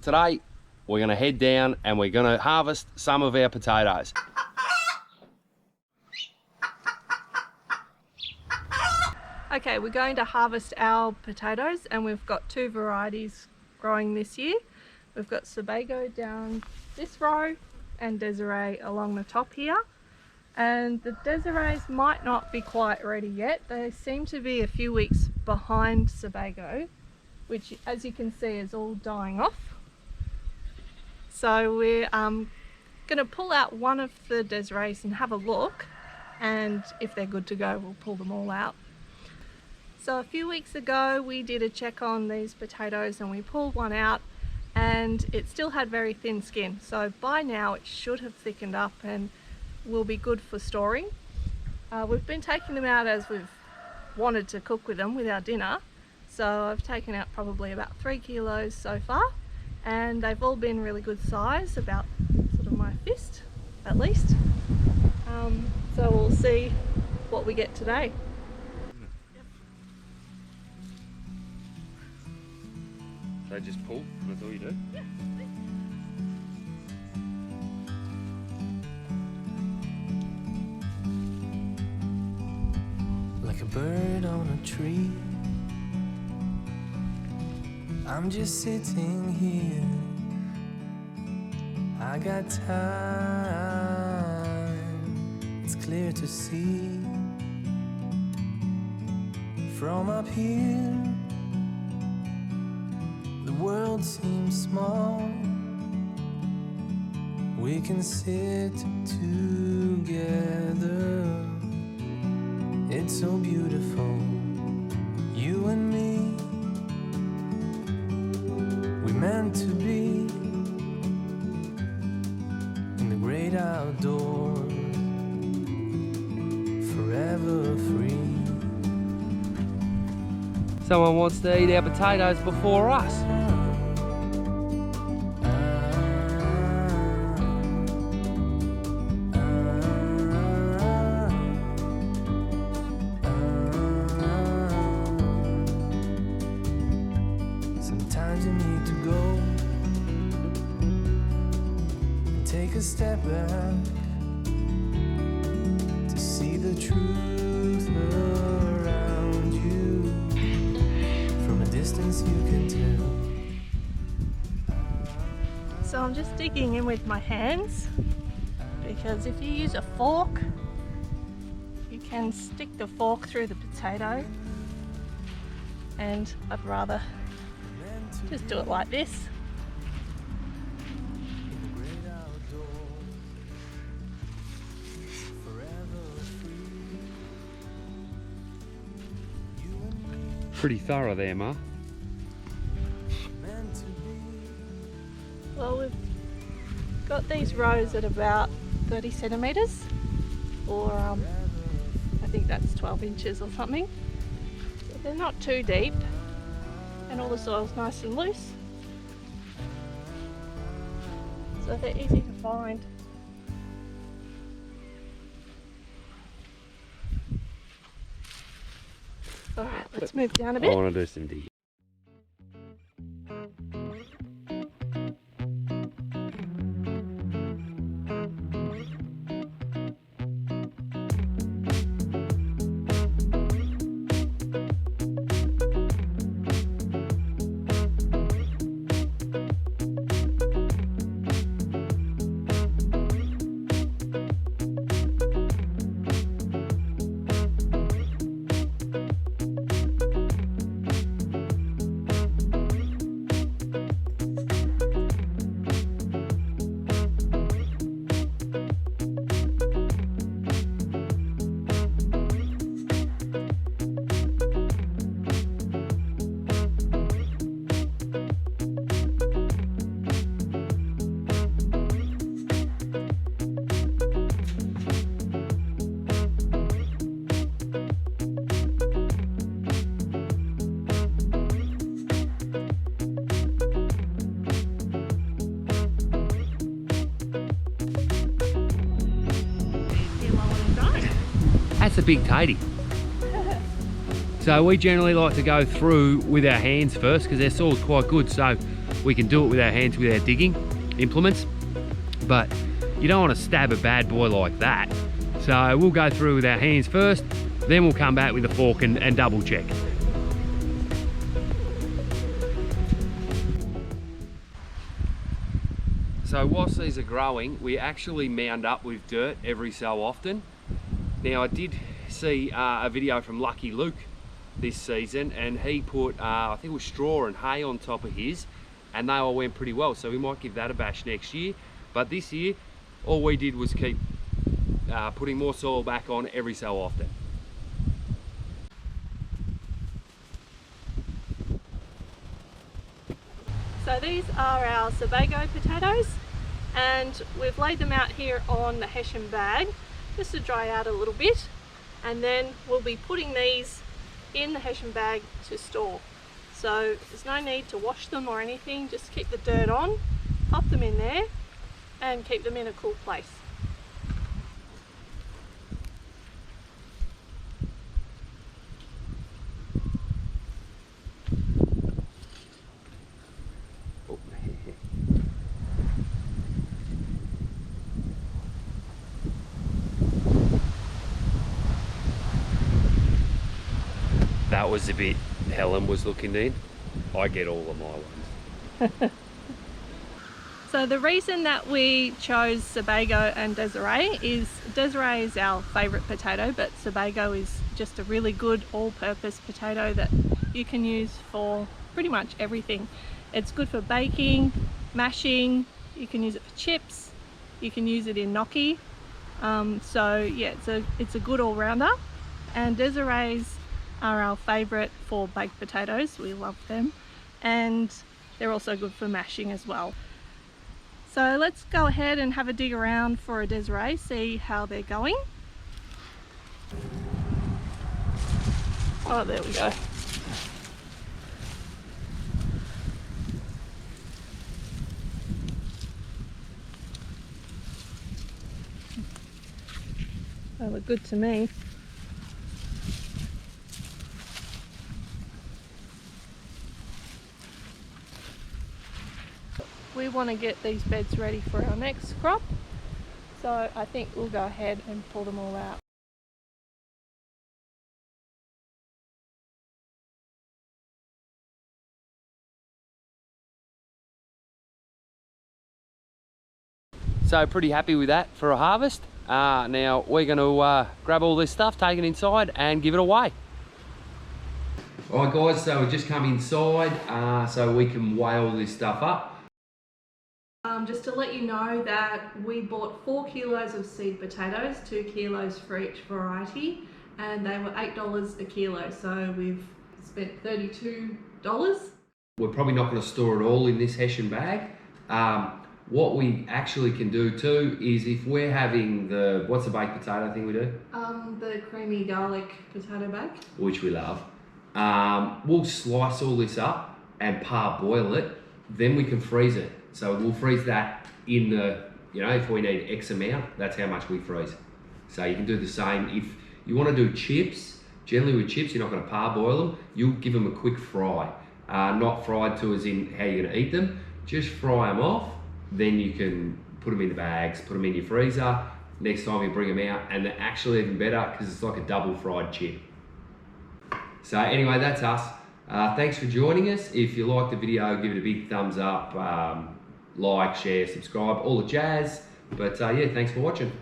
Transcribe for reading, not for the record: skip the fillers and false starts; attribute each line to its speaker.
Speaker 1: Today, we're gonna head down and we're gonna harvest some of our potatoes.
Speaker 2: Okay, we're going to harvest our potatoes and we've got two varieties growing this year. We've got Sebago down this row and Desiree along the top here. And the Desirees might not be quite ready yet. They seem to be a few weeks behind Sebago, which as you can see is all dying off. So we're going to pull out one of the Desirees and have a look, and if they're good to go we'll pull them all out. So a few weeks ago we did a check on these potatoes and we pulled one out and it still had very thin skin. So by now it should have thickened up and will be good for storing. We've been taking them out as we've wanted to cook with them with our dinner. So I've taken out probably about 3 kilos so far and they've all been really good size, about sort of my fist at least. So we'll see what we get today.
Speaker 1: So just pull, that's all you do?
Speaker 2: Yeah.
Speaker 3: Like a bird on a tree, I'm just sitting here. I got time, it's clear to see. From up here the world seems small. We can sit together. It's so beautiful, you and me. We're meant to be in the great outdoors, forever free.
Speaker 1: Someone wants to eat our potatoes before us.
Speaker 3: Sometimes you need to go and take a step back to see the truth around you. From a distance you can tell.
Speaker 2: So I'm just digging in with my hands, because if you use a fork you can stick the fork through the potato, and I'd rather just do it like this.
Speaker 1: Pretty thorough there, Ma.
Speaker 2: Well, we've got these rows at about 30 centimetres, or I think that's 12 inches or something. So they're not too deep, and all the soil's nice and loose, so they're easy to find. Alright, let's move down a bit.
Speaker 1: I want to do some digging. That's a big tatey. So we generally like to go through with our hands first because their soil's quite good. So we can do it with our hands with our digging implements, but you don't want to stab a bad boy like that. So we'll go through with our hands first, then we'll come back with a fork and double check. So whilst these are growing, we actually mound up with dirt every so often. Now I did see a video from Lucky Luke this season, and he put, I think it was straw and hay on top of his, and they all went pretty well. So we might give that a bash next year. But this year, all we did was keep putting more soil back on every so often.
Speaker 2: So these are our Sebago potatoes, and we've laid them out here on the hessian bag just to dry out a little bit, and then we'll be putting these in the hessian bag to store. So there's no need to wash them or anything, just keep the dirt on, pop them in there and keep them in a cool place.
Speaker 1: That was the bit Helen was looking in. I get all of my ones.
Speaker 2: So the reason that we chose Sebago and Desiree is Desiree is our favourite potato, but Sebago is just a really good all-purpose potato that you can use for pretty much everything. It's good for baking, mashing, you can use it for chips, you can use it in gnocchi. So yeah, it's a good all-rounder. And Desiree's are our favourite for baked potatoes. We love them, and they're also good for mashing as well. So let's go ahead and have a dig around for a Desiree, see how they're going. Oh, there we go. They look good to me. We want to get these beds ready for our next crop, so I think we'll go ahead and pull them all out.
Speaker 1: So pretty happy with that for a harvest. Now we're going to grab all this stuff, take it inside and give it away. Alright guys, so we've just come inside so we can weigh all this stuff up.
Speaker 2: Just to let you know that we bought 4 kilos of seed potatoes, 2 kilos for each variety, and they were $8 a kilo, so we've spent $32.
Speaker 1: We're probably not going to store it all in this hessian bag. What we actually can do too is if we're having the, what's the baked potato thing we do?
Speaker 2: The creamy garlic potato bag.
Speaker 1: Which we love. We'll slice all this up and parboil it, then we can freeze it. So we'll freeze that in the, you know, if we need X amount, that's how much we freeze. So you can do the same. If you want to do chips, generally with chips, you're not going to parboil them. You'll give them a quick fry. Not fried to as in how you're going to eat them. Just fry them off. Then you can put them in the bags, put them in your freezer. Next time you bring them out, and they're actually even better because it's like a double fried chip. So anyway, that's us. Thanks for joining us. If you liked the video, give it a big thumbs up. Like, share, subscribe, all the jazz. But yeah, thanks for watching.